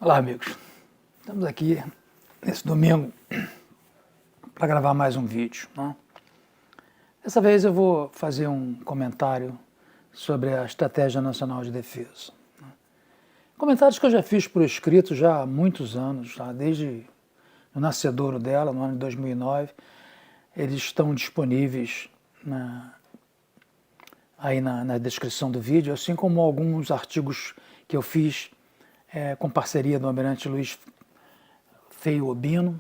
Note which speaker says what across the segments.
Speaker 1: Olá, amigos. Estamos aqui nesse domingo para gravar mais um vídeo, né? Dessa vez eu vou fazer um comentário sobre a Estratégia Nacional de Defesa. Comentários que eu já fiz por escrito já há muitos anos, tá? Desde o nascedouro dela, no ano de 2009, eles estão disponíveis aí na descrição do vídeo, assim como alguns artigos que eu fiz com parceria do Almirante Luiz Feio Obino,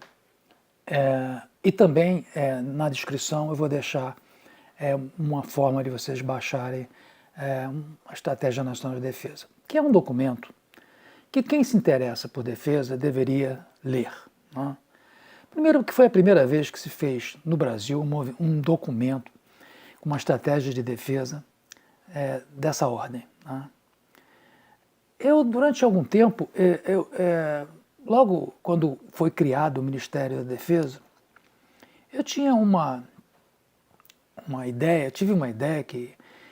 Speaker 1: e também na descrição eu vou deixar uma forma de vocês baixarem a Estratégia Nacional de Defesa, que é um documento que quem se interessa por defesa deveria ler, né? Primeiro, que foi a primeira vez que se fez no Brasil um documento com uma estratégia de defesa dessa ordem, né? Eu, durante algum tempo, logo quando foi criado o Ministério da Defesa, eu tinha tive uma ideia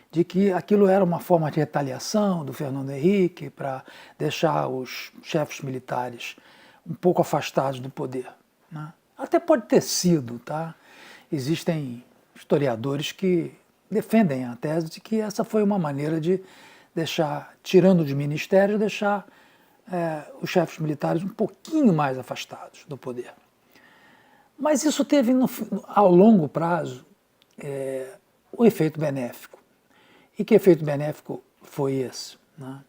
Speaker 1: de que aquilo era uma forma de retaliação do Fernando Henrique para deixar os chefes militares um pouco afastados do poder, né? Até pode ter sido, tá? Existem historiadores que defendem a tese de que essa foi uma maneira de deixar, tirando de ministérios, deixar os chefes militares um pouquinho mais afastados do poder. Mas isso teve, ao longo prazo, o efeito benéfico. E que efeito benéfico foi esse, né?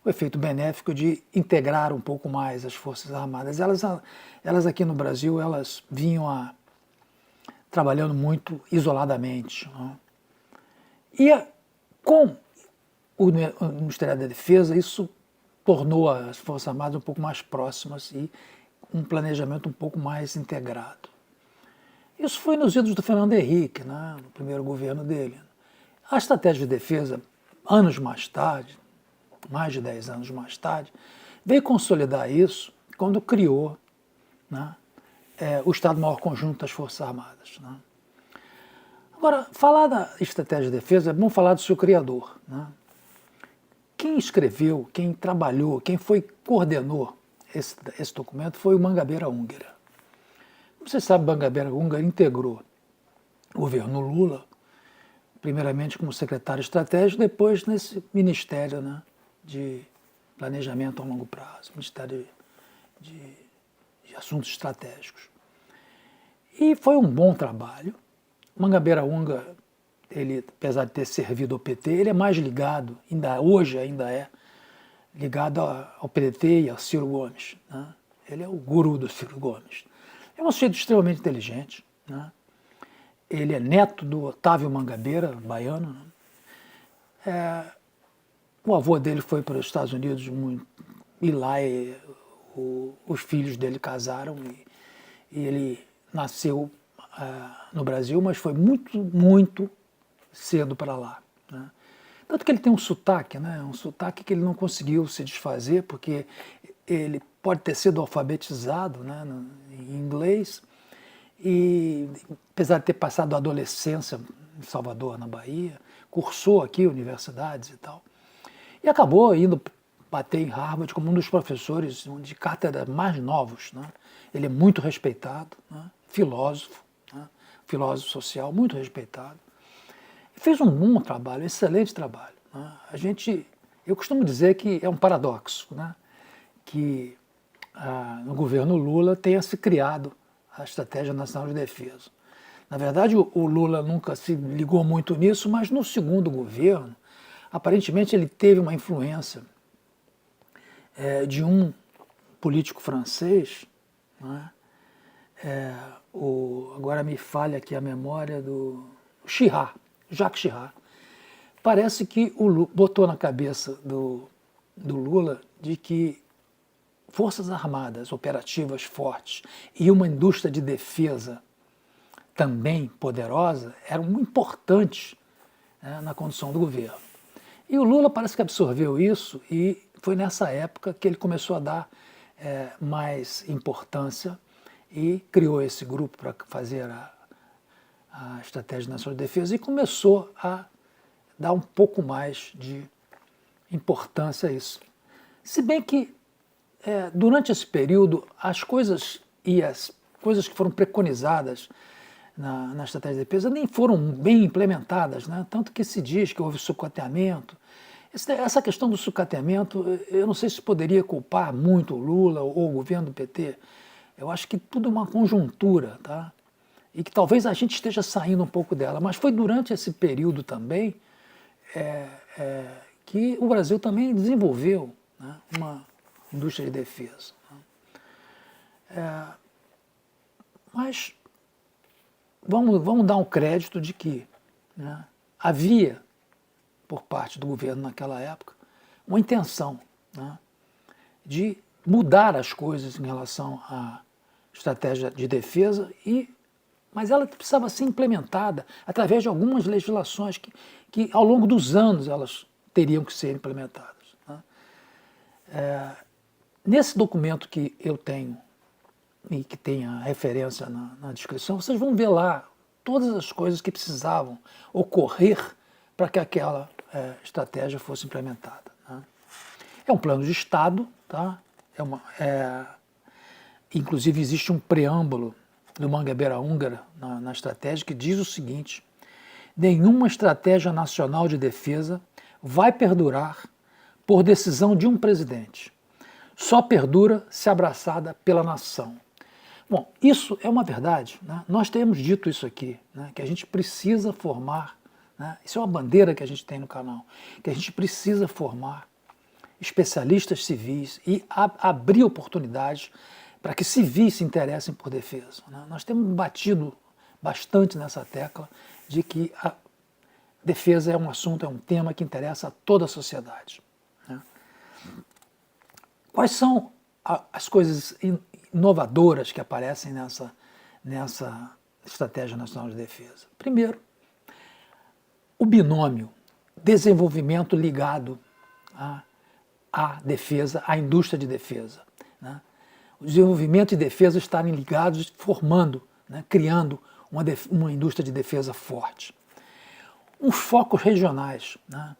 Speaker 1: O efeito benéfico de integrar um pouco mais as Forças Armadas. Elas aqui no Brasil, elas vinham trabalhando muito isoladamente, né? E com o Ministério da Defesa, isso tornou as Forças Armadas um pouco mais próximas e um planejamento um pouco mais integrado. Isso foi nos idos do Fernando Henrique, né, no primeiro governo dele. A estratégia de defesa, anos mais tarde, mais de 10 anos mais tarde, veio consolidar isso quando criou, né, o Estado-Maior Conjunto das Forças Armadas, né? Agora, falar da estratégia de defesa é bom falar do seu criador, né? Quem escreveu, quem trabalhou, quem coordenou esse documento foi o Mangabeira Unger. Como você sabe, Mangabeira Unger integrou o governo Lula, primeiramente como secretário estratégico, depois nesse Ministério, né, de Planejamento a Longo Prazo, Ministério de Assuntos Estratégicos. E foi um bom trabalho. Mangabeira Unger, ele, apesar de ter servido ao PT, ele é mais ligado, hoje ainda é, ligado ao PDT e ao Ciro Gomes, né? Ele é o guru do Ciro Gomes. É um sujeito extremamente inteligente, né? Ele é neto do Otávio Mangabeira, baiano, né? O avô dele foi para os Estados Unidos e lá os filhos dele casaram e ele nasceu no Brasil, mas foi muito, muito cedo para lá, né? Tanto que ele tem um sotaque, né? Um sotaque que ele não conseguiu se desfazer, porque ele pode ter sido alfabetizado, né, em inglês, e apesar de ter passado a adolescência em Salvador, na Bahia, cursou aqui universidades e tal, e acabou indo bater em Harvard como um dos professores de cátedra mais novos, né? Ele é muito respeitado, né? Filósofo, né? Filósofo social, muito respeitado. Fez um bom trabalho, um excelente trabalho, né? Eu costumo dizer que é um paradoxo, né, que no governo Lula tenha se criado a Estratégia Nacional de Defesa. Na verdade, o Lula nunca se ligou muito nisso, mas no segundo governo, aparentemente ele teve uma influência de um político francês, né, agora me falha aqui a memória do Chirac, Jacques Chirac. Parece que o Lula botou na cabeça do Lula de que forças armadas operativas fortes e uma indústria de defesa também poderosa eram importantes, né, na condução do governo. E o Lula parece que absorveu isso e foi nessa época que ele começou a dar mais importância e criou esse grupo para fazer a Estratégia Nacional de Defesa e começou a dar um pouco mais de importância a isso. Se bem que durante esse período, as coisas que foram preconizadas na estratégia de defesa nem foram bem implementadas, né? Tanto que se diz que houve sucateamento. Essa questão do sucateamento, eu não sei se poderia culpar muito o Lula ou o governo do PT. Eu acho que tudo é uma conjuntura, tá? E que talvez a gente esteja saindo um pouco dela. Mas foi durante esse período também que o Brasil também desenvolveu, né, uma indústria de defesa. Mas vamos dar um crédito de que, né, havia, por parte do governo naquela época, uma intenção, né, de mudar as coisas em relação à estratégia de defesa, mas ela precisava ser implementada através de algumas legislações que ao longo dos anos elas teriam que ser implementadas, né. Nesse documento que eu tenho, e que tem a referência na descrição, vocês vão ver lá todas as coisas que precisavam ocorrer para que aquela estratégia fosse implementada, né. É um plano de Estado, tá? Inclusive existe um preâmbulo do Mangabeira Húngara na estratégia que diz o seguinte: nenhuma estratégia nacional de defesa vai perdurar por decisão de um presidente. Só perdura se abraçada pela nação. Bom, isso é uma verdade, né? Nós temos dito isso aqui, né? Que a gente precisa formar, né? Isso é uma bandeira que a gente tem no canal, que a gente precisa formar especialistas civis e abrir oportunidades para que civis se interessem por defesa, né? Nós temos batido bastante nessa tecla de que a defesa é um assunto, é um tema que interessa a toda a sociedade, né? Quais são as coisas inovadoras que aparecem nessa Estratégia Nacional de Defesa? Primeiro, o binômio desenvolvimento ligado à defesa, à indústria de defesa, né? O desenvolvimento e defesa estarem ligados, formando, né, criando uma indústria de defesa forte. Uns focos regionais, né?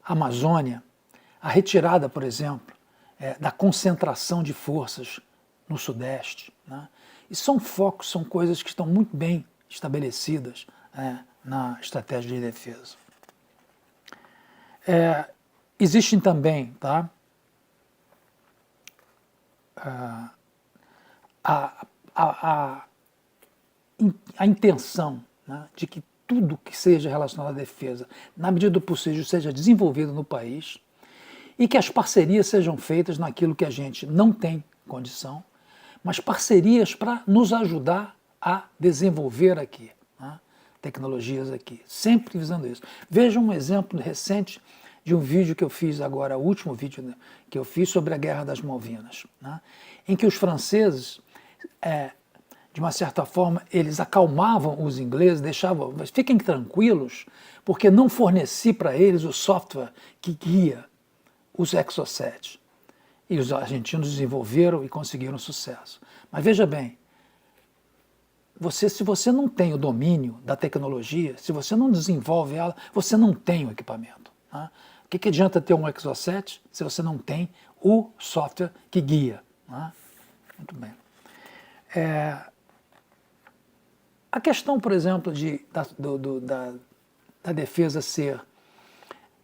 Speaker 1: Amazônia, a retirada, por exemplo, da concentração de forças no Sudeste, né? E são focos, são coisas que estão muito bem estabelecidas na estratégia de defesa. Existem também, tá, a intenção, né, de que tudo que seja relacionado à defesa, na medida do possível, seja desenvolvido no país e que as parcerias sejam feitas naquilo que a gente não tem condição, mas parcerias para nos ajudar a desenvolver aqui, né, tecnologias aqui, sempre visando isso. Veja um exemplo recente de um vídeo que eu fiz agora, o último vídeo, né, que eu fiz sobre a Guerra das Malvinas, né, em que os franceses, de uma certa forma, eles acalmavam os ingleses, deixavam, mas fiquem tranquilos, porque não forneci para eles o software que guia os Exocet. E os argentinos desenvolveram e conseguiram sucesso. Mas veja bem, se você não tem o domínio da tecnologia, se você não desenvolve ela, você não tem o equipamento, né? O que adianta ter um Exocet se você não tem o software que guia, né? Muito bem. A questão, por exemplo, da defesa ser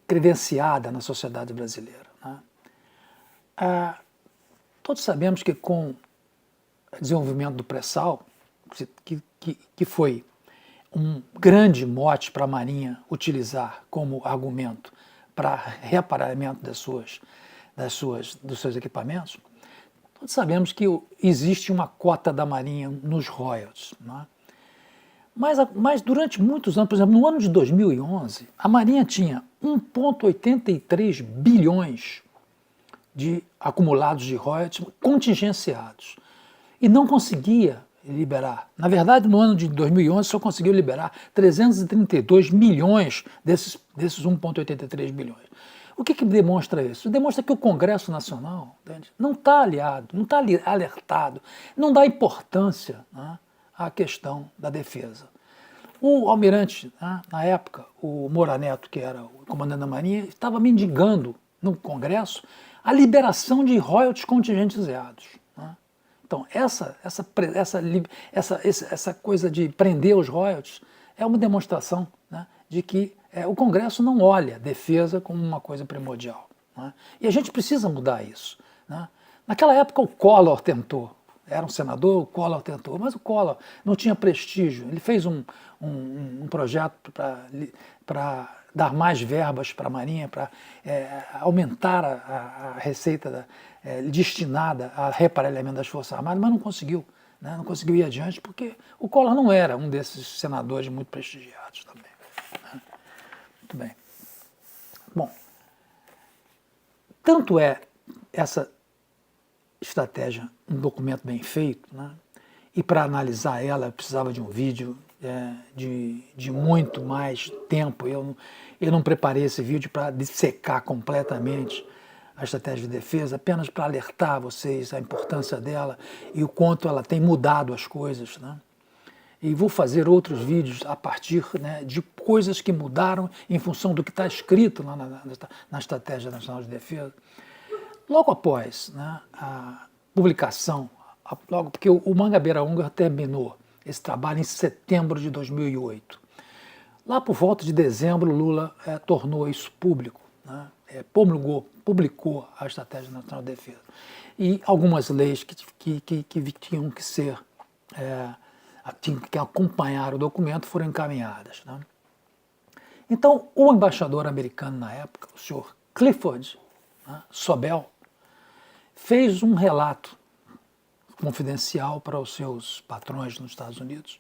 Speaker 1: credenciada na sociedade brasileira, né? Todos sabemos que com o desenvolvimento do pré-sal, que foi um grande mote para a Marinha utilizar como argumento para reaparamento dos seus equipamentos, todos sabemos que existe uma cota da Marinha nos royalties, né? Mas durante muitos anos, por exemplo, no ano de 2011, a Marinha tinha 1,83 bilhões de acumulados de royalties contingenciados e não conseguia liberar. Na verdade, no ano de 2011 só conseguiu liberar 332 milhões desses 1,83 bilhões. O que demonstra isso? Demonstra que o Congresso Nacional, entende, não está aliado, não está alertado, não dá importância, né, à questão da defesa. O almirante, né, na época, o Moura Neto, que era o comandante da Marinha, estava mendigando no Congresso a liberação de royalties contingentizados. Né? Então, essa coisa de prender os royalties é uma demonstração, né, de que o Congresso não olha a defesa como uma coisa primordial. Né? E a gente precisa mudar isso. Né? Naquela época o Collor tentou, era um senador, o Collor tentou, mas o Collor não tinha prestígio. Ele fez um projeto para dar mais verbas para a Marinha, para aumentar a receita destinada a reparelhamento das Forças Armadas, mas não conseguiu. Né? Não conseguiu ir adiante porque o Collor não era um desses senadores muito prestigiados também. Né? Muito bem. Bom, tanto é essa estratégia um documento bem feito, né? E para analisar ela eu precisava de um vídeo de muito mais tempo. Eu não preparei esse vídeo para dissecar completamente a estratégia de defesa, apenas para alertar vocês a importância dela e o quanto ela tem mudado as coisas. Né? E vou fazer outros vídeos a partir, né, de coisas que mudaram em função do que está escrito lá na Estratégia Nacional de Defesa. Logo após, né, a publicação, logo porque o Mangabeira Unger terminou esse trabalho em setembro de 2008. Lá por volta de dezembro, Lula tornou isso público, né, publicou a Estratégia Nacional de Defesa. E algumas leis que tinham que ser, tinham que acompanhar o documento foram encaminhadas. Né. Então, o embaixador americano na época, o senhor Clifford, né, Sobel, fez um relato confidencial para os seus patrões nos Estados Unidos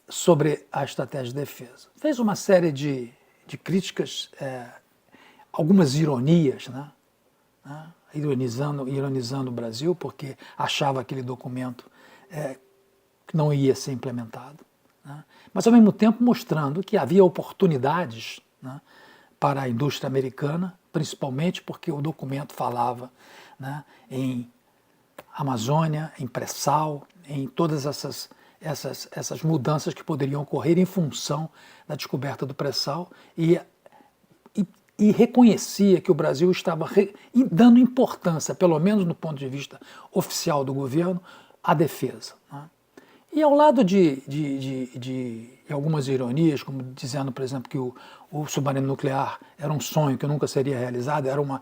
Speaker 1: sobre a estratégia de defesa. Fez uma série de críticas, algumas ironias, né? Ironizando o Brasil, porque achava aquele documento que não ia ser implementado. Né? Mas, ao mesmo tempo, mostrando que havia oportunidades, né, para a indústria americana, principalmente porque o documento falava, né, em Amazônia, em pré-sal, em todas essas mudanças que poderiam ocorrer em função da descoberta do pré-sal e reconhecia que o Brasil estava dando importância, pelo menos no ponto de vista oficial do governo, à defesa. Né? E ao lado de algumas ironias, como dizendo, por exemplo, que o submarino nuclear era um sonho que nunca seria realizado, era uma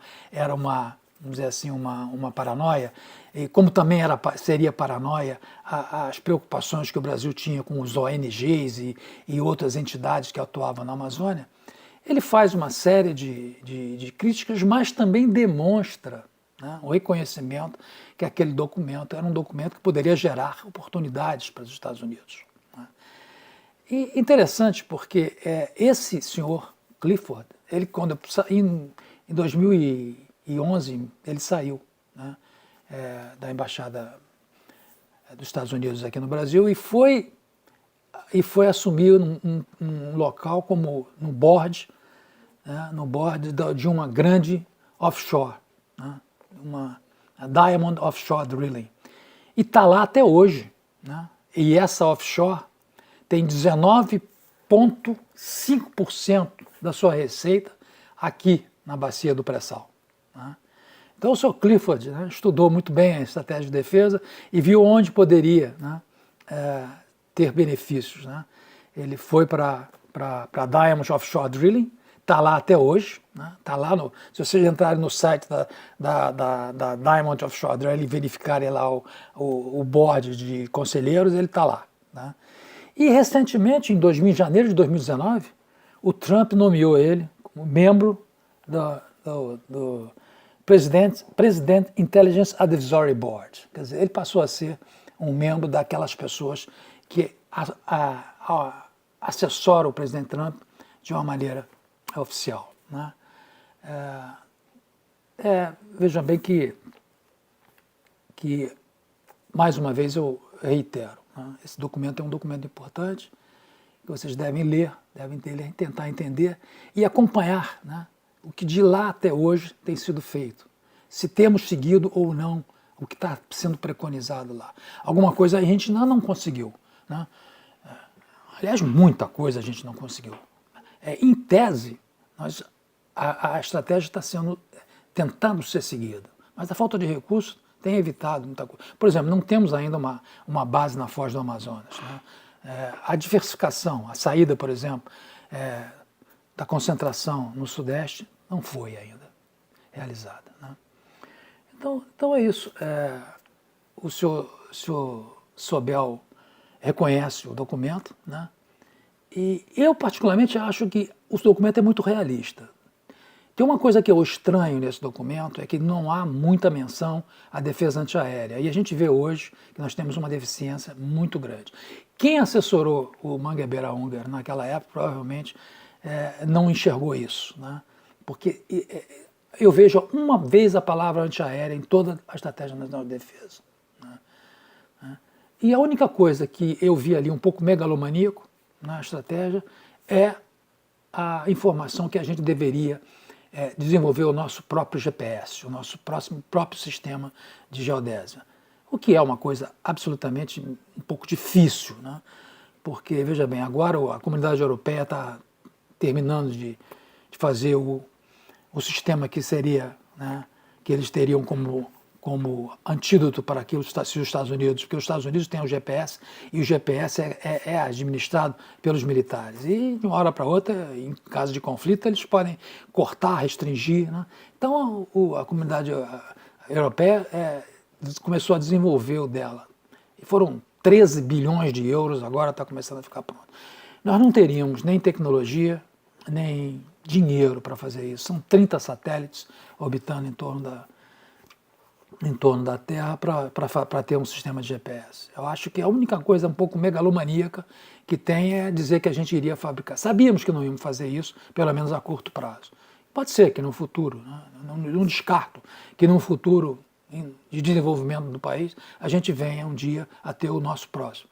Speaker 1: vamos dizer assim, uma paranoia, e como também seria paranoia as preocupações que o Brasil tinha com os ONGs e outras entidades que atuavam na Amazônia, ele faz uma série de críticas, mas também demonstra, né, o reconhecimento que aquele documento era um documento que poderia gerar oportunidades para os Estados Unidos. Né. E interessante porque esse senhor Clifford, ele quando em 2011 ele saiu, né, da Embaixada dos Estados Unidos aqui no Brasil e foi assumir um local como no board, né, de uma grande offshore, né, a Diamond Offshore Drilling. E está lá até hoje. Né, e essa offshore tem 19,5% da sua receita aqui na bacia do pré-sal. Né. Então o Sr. Clifford, né, estudou muito bem a estratégia de defesa e viu onde poderia, né, ter benefícios. Né. Ele foi para a Diamond Offshore Drilling, está lá até hoje. Né, tá lá se vocês entrarem no site da Diamond Offshore Drilling e verificarem lá o board de conselheiros, ele está lá. Né. E recentemente, em janeiro de 2019, o Trump nomeou ele como membro do President Intelligence Advisory Board. Quer dizer, ele passou a ser um membro daquelas pessoas que assessoram o presidente Trump de uma maneira oficial. Né? Veja bem que, mais uma vez, eu reitero, né? Esse documento é um documento importante, que vocês devem ler, tentar entender e acompanhar, né, o que de lá até hoje tem sido feito. Se temos seguido ou não o que está sendo preconizado lá. Alguma coisa a gente ainda não conseguiu. Né? Aliás, muita coisa a gente não conseguiu. Em tese, a estratégia está sendo tentando ser seguida, mas a falta de recursos tem evitado muita coisa. Por exemplo, não temos ainda uma base na Foz do Amazonas, né? A diversificação, a saída, por exemplo, da concentração no Sudeste não foi ainda realizada, né? Então é isso. O senhor Sobel reconhece o documento, né? E eu, particularmente, acho que o documento é muito realista. Tem uma coisa que eu estranho nesse documento, é que não há muita menção à defesa antiaérea. E a gente vê hoje que nós temos uma deficiência muito grande. Quem assessorou o Manguebeira Unger naquela época, provavelmente, não enxergou isso, né? Porque eu vejo uma vez a palavra antiaérea em toda a Estratégia Nacional de Defesa, né? E a única coisa que eu vi ali um pouco megalomaníaco na estratégia é a informação que a gente deveria desenvolver o nosso próprio GPS, o nosso próprio sistema de geodésia. O que é uma coisa absolutamente um pouco difícil, né? Porque, veja bem, agora a comunidade europeia está terminando de fazer o sistema que seria, né, que eles teriam como antídoto para aquilo se os Estados Unidos, porque os Estados Unidos têm o GPS e o GPS é administrado pelos militares. E de uma hora para outra, em caso de conflito, eles podem cortar, restringir, né? Então a comunidade europeia começou a desenvolver o dela. E foram 13 bilhões de euros, agora está começando a ficar pronto. Nós não teríamos nem tecnologia, nem dinheiro para fazer isso. São 30 satélites orbitando em torno da Terra para ter um sistema de GPS. Eu acho que a única coisa um pouco megalomaníaca que tem é dizer que a gente iria fabricar. Sabíamos que não íamos fazer isso, pelo menos a curto prazo. Pode ser que no futuro, né? Não descarto que no futuro de desenvolvimento do país a gente venha um dia a ter o nosso próprio.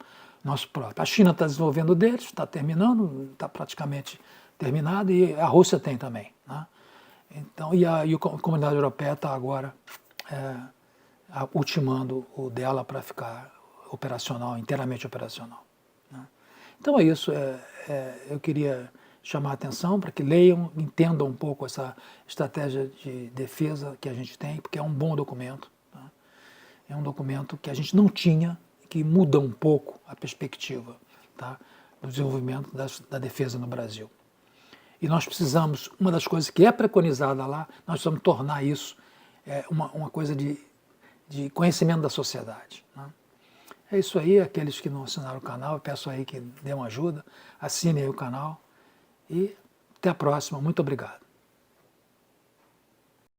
Speaker 1: A China está desenvolvendo o deles, está terminando, está praticamente terminado, e a Rússia tem também, né? Então, e a comunidade europeia está agora ultimando o dela para ficar operacional, inteiramente operacional, né? Então é isso. Eu queria chamar a atenção para que leiam, entendam um pouco essa estratégia de defesa que a gente tem, porque é um bom documento, né? É um documento que a gente não tinha, que muda um pouco a perspectiva, tá, do desenvolvimento da defesa no Brasil. E nós precisamos, uma das coisas que é preconizada lá, nós precisamos tornar isso uma coisa de conhecimento da sociedade, né? É isso aí. Aqueles que não assinaram o canal, eu peço aí que dê uma ajuda, assinem aí o canal e até a próxima. Muito obrigado.